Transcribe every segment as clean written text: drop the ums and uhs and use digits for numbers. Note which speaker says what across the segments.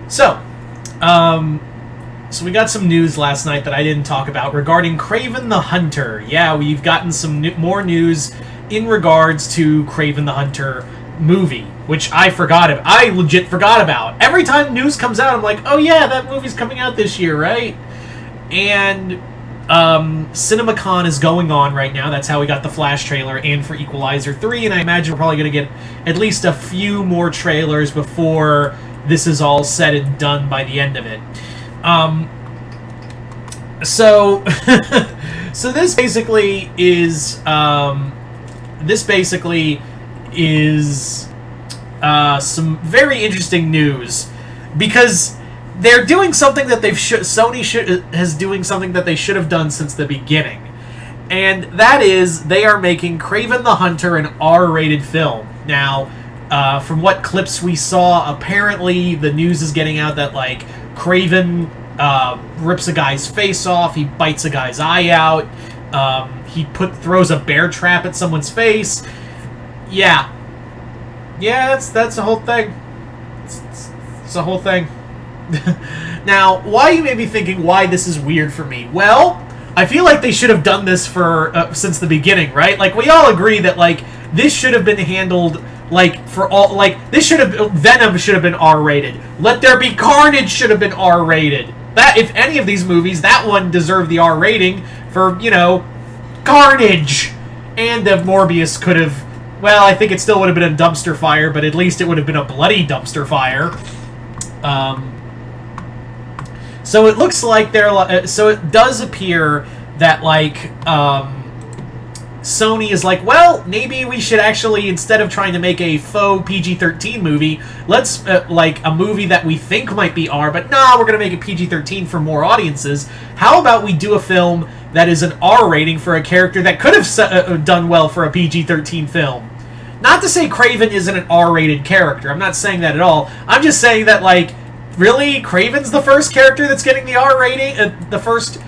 Speaker 1: So, so we got some news last night that I didn't talk about regarding Kraven the Hunter. Yeah, we've gotten some more news in regards to Kraven the Hunter movie, which I legit forgot about. Every time news comes out, I'm like, oh yeah, that movie's coming out this year, right? And CinemaCon is going on right now. That's how we got the Flash trailer and for Equalizer 3, and I imagine we're probably going to get at least a few more trailers before this is all said and done by the end of it. So this basically is some very interesting news, because they're doing something that Sony doing something that they should have done since the beginning, and that is they are making Kraven the Hunter an R-rated film. Now, from what clips we saw, apparently the news is getting out that like Kraven rips a guy's face off, he bites a guy's eye out, he throws a bear trap at someone's face. Yeah, that's the whole thing. It's the whole thing. Now, why you may be thinking why this is weird for me? Well, I feel like they should have done this for since the beginning, right? Like, we all agree that like this should have been handled like for all Venom should have been R-rated. Let There Be Carnage should have been R-rated. That, if any of these movies, that one deserved the R rating for, Carnage. And if Morbius could have, well, I think it still would have been a dumpster fire, but at least it would have been a bloody dumpster fire. So it looks like so it does appear that like Sony is like, well, maybe we should actually, instead of trying to make a faux PG-13 movie, let's like a movie that we think might be R, but nah, we're gonna make it PG-13 for more audiences. How about we do a film that is an R rating for a character that could have done well for a PG-13 film? Not to say Kraven isn't an R-rated character. I'm not saying that at all. I'm just saying that, like, really, Kraven's the first character that's getting the R rating? The first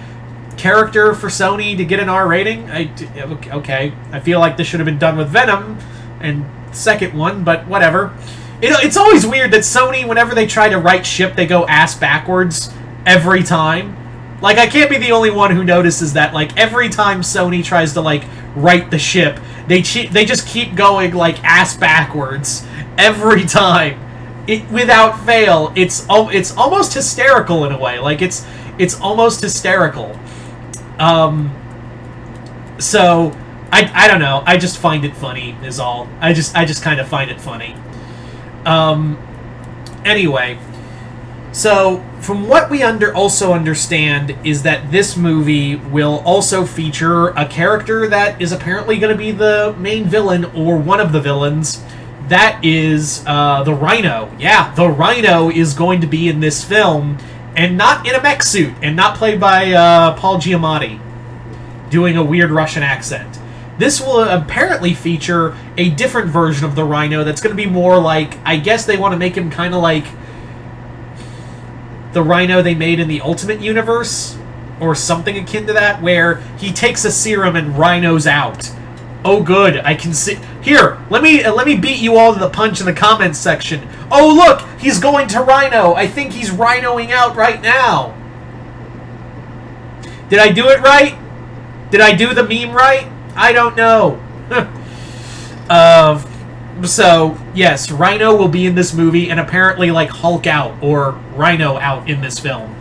Speaker 1: character for Sony to get an R rating? Okay. I feel like this should have been done with Venom and the second one, but whatever. It's always weird that Sony, whenever they try to right ship, they go ass backwards every time. Like, I can't be the only one who notices that, like, every time Sony tries to, like, right the ship, they just keep going, like, ass backwards every time. Without fail. It's almost hysterical in a way. Like, it's almost hysterical. So, I don't know. I just find it funny, is all. I just kind of find it funny. Anyway. So, from what we also understand is that this movie will also feature a character that is apparently going to be the main villain, or one of the villains. That is the Rhino. Yeah, the Rhino is going to be in this film, and not in a mech suit, and not played by Paul Giamatti, doing a weird Russian accent. This will apparently feature a different version of the Rhino that's going to be more like, I guess they want to make him kind of like the Rhino they made in the Ultimate Universe, or something akin to that, where he takes a serum and rhinos out. Oh, good. I can see. Here, let me beat you all to the punch in the comments section. Oh, look, he's going to Rhino. I think he's rhinoing out right now. Did I do it right? Did I do the meme right? I don't know. So, yes, Rhino will be in this movie, and apparently, like, Hulk out, or Rhino out in this film.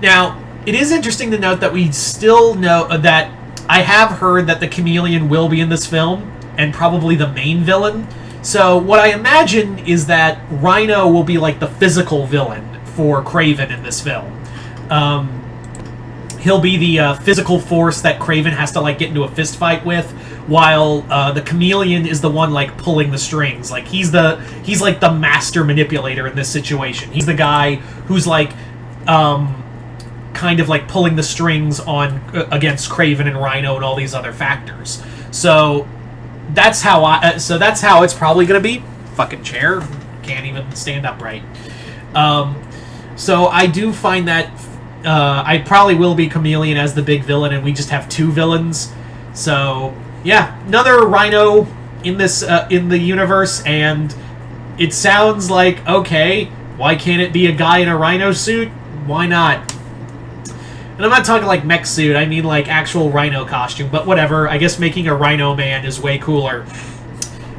Speaker 1: Now, it is interesting to note that we still know that I have heard that the Chameleon will be in this film, and probably the main villain. So, what I imagine is that Rhino will be, like, the physical villain for Kraven in this film. He'll be the physical force that Kraven has to, like, get into a fist fight with, while the Chameleon is the one, like, pulling the strings. Like, he's like the master manipulator in this situation. He's the guy who's, like, kind of like pulling the strings on against Kraven and Rhino and all these other factors. So that's how it's probably gonna be. Fucking chair, can't even stand upright. So I do find that I probably will be Chameleon as the big villain, and we just have two villains. So yeah, another Rhino in this in the universe, and it sounds like, okay, Why can't it be a guy in a rhino suit? Why not? And I'm not talking like mech suit, I mean like actual rhino costume, but whatever. I guess making a Rhino Man is way cooler.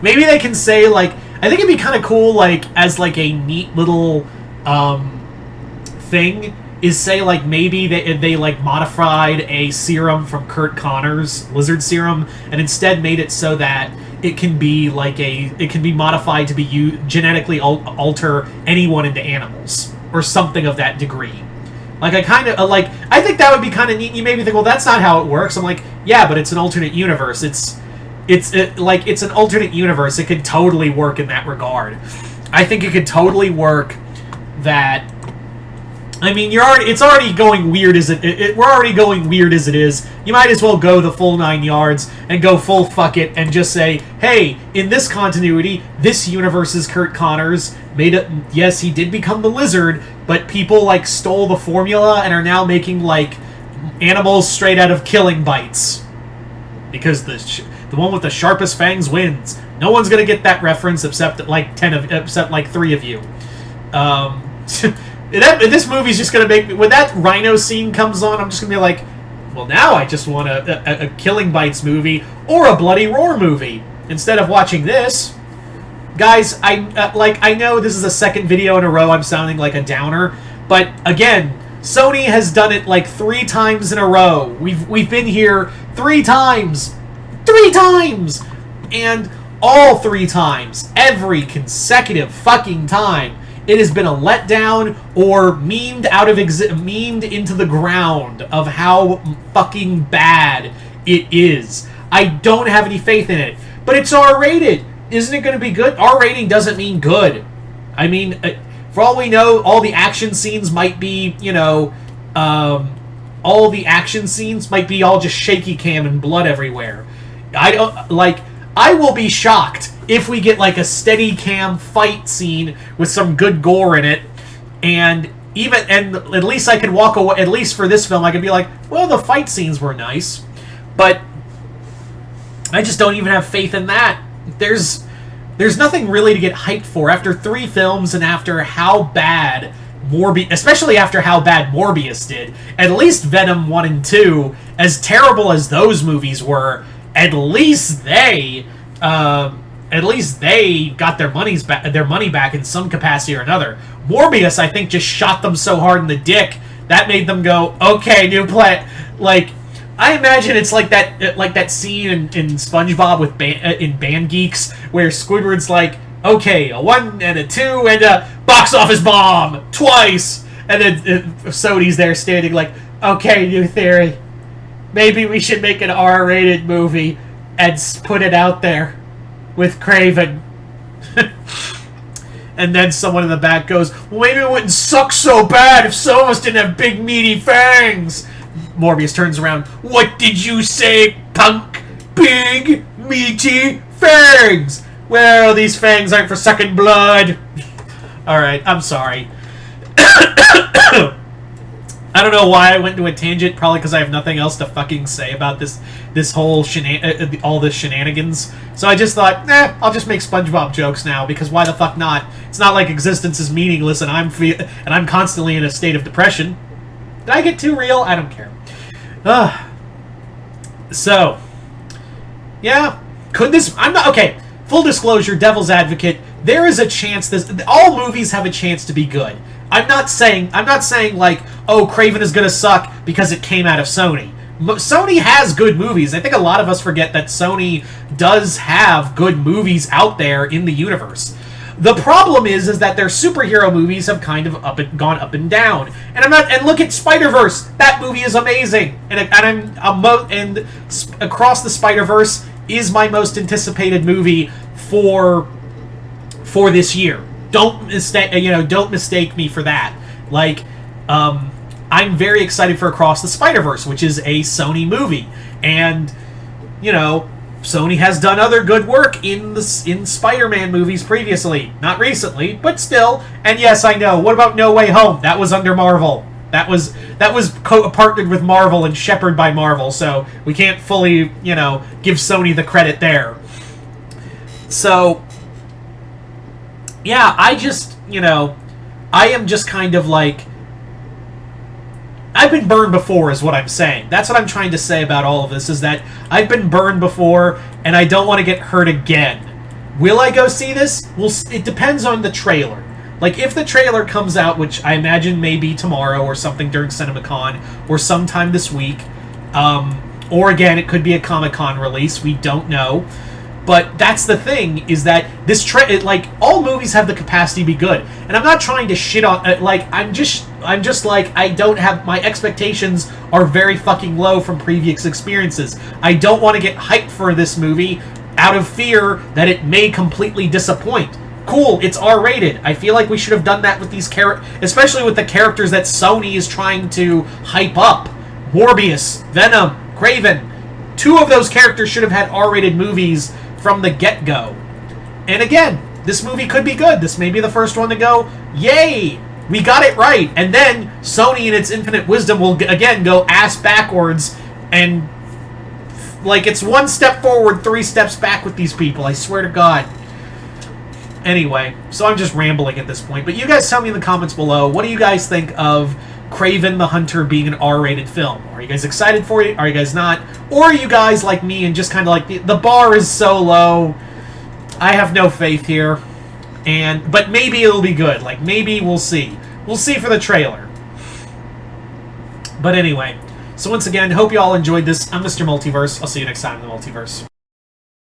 Speaker 1: Maybe they can say, like, I think it'd be kind of cool, like, as like a neat little thing, is say, like, maybe they like modified a serum from Kurt Connor's lizard serum and instead made it so that it can be like it can be modified to be genetically alter anyone into animals or something of that degree. Like, I think that would be kind of neat. You maybe think, well, that's not how it works. I'm like, yeah, but it's an alternate universe. It's an alternate universe. It could totally work in that regard. I think it could totally work that. I mean, it's already going weird as we're already going weird as it is. You might as well go the full 9 yards and go full fuck it and just say, hey, in this continuity, this universe is Kurt Connor's. Yes, he did become the lizard, but people like stole the formula and are now making like animals straight out of Killing Bites because the one with the sharpest fangs wins. No one's gonna get that reference except like 3 of you. This movie's just gonna make me. When that rhino scene comes on, I'm just gonna be like, well, now I just want a Killing Bites movie or a Bloody Roar movie instead of watching this. Guys, I know this is the second video in a row I'm sounding like a downer, but again, Sony has done it like 3 times in a row. We've been here 3 times, and all 3 times, every consecutive fucking time, it has been a letdown or memed into the ground of how fucking bad it is. I don't have any faith in it, but it's R-rated. Isn't it going to be good? R rating doesn't mean good. I mean, for all we know, all the action scenes might be, all the action scenes might be all just shaky cam and blood everywhere. I will be shocked if we get like a steady cam fight scene with some good gore in it, and at least I could walk away. At least for this film, I could be like, well, the fight scenes were nice, but I just don't even have faith in that. There's nothing really to get hyped for after 3 films and after how bad especially after how bad Morbius did. At least Venom 1 and 2, as terrible as those movies were, at least they got their money back in some capacity or another. Morbius, I think, just shot them so hard in the dick that made them go, okay, new play. Like, I imagine it's like that scene in SpongeBob in Band Geeks where Squidward's like, okay, a 1 and a 2 and a box office bomb twice, and then Sony's there standing like, okay, new theory, maybe we should make an R-rated movie and put it out there with Kraven. And then someone in the back goes, well, maybe it wouldn't suck so bad if some of us didn't have big meaty fangs. Morbius turns around. What did you say, punk? Big, meaty fangs! Well, these fangs aren't for sucking blood. Alright, I'm sorry. I don't know why I went into a tangent. Probably because I have nothing else to fucking say about this whole all this shenanigans. So I just thought, I'll just make SpongeBob jokes now, because why the fuck not? It's not like existence is meaningless and I'm constantly in a state of depression. Did I get too real? I don't care. So, yeah, okay, full disclosure, devil's advocate, there is a chance all movies have a chance to be good. I'm not saying like, oh, Kraven is gonna suck because it came out of Sony. Sony has good movies. I think a lot of us forget that Sony does have good movies out there in the universe. The problem is that their superhero movies have kind of gone up and down. And look at Spider-Verse. That movie is amazing. And Across the Spider-Verse is my most anticipated movie for this year. Don't mistake me for that. Like, I'm very excited for Across the Spider-Verse, which is a Sony movie. And, Sony has done other good work in Spider-Man movies previously. Not recently, but still. And yes, I know. What about No Way Home? That was under Marvel. That was partnered with Marvel and shepherded by Marvel, so we can't fully, give Sony the credit there. So, yeah, I just, I am just kind of like, I've been burned before is what I'm saying. That's what I'm trying to say about all of this, is that I've been burned before, and I don't want to get hurt again. Will I go see this? Well, it depends on the trailer. Like, if the trailer comes out, which I imagine may be tomorrow or something during CinemaCon, or sometime this week, or again, it could be a Comic-Con release, we don't know. But that's the thing, is that this like, all movies have the capacity to be good. And I'm not trying to shit on, like, I'm just like, I don't have, my expectations are very fucking low from previous experiences. I don't want to get hyped for this movie out of fear that it may completely disappoint. Cool, it's R-rated. I feel like we should have done that with these characters, especially with the characters that Sony is trying to hype up. Morbius, Venom, Kraven. 2 of those characters should have had R-rated movies from the get-go. And again, this movie could be good. This may be the first one to go, yay, we got it right. And then Sony, in its infinite wisdom, will again go ass backwards, and like, it's 1 step forward, 3 steps back with these people, I swear to God. Anyway, so I'm just rambling at this point. But you guys tell me in the comments below, what do you guys think of Kraven the Hunter being an R-rated film? Are you guys excited for it? Are you guys not? Or are you guys like me and just kind of like, the bar is so low, I have no faith here, but maybe it'll be good. Like, maybe we'll see. We'll see for the trailer. But anyway, so once again, hope you all enjoyed this. I'm Mr. Multiverse. I'll see you next time in the Multiverse.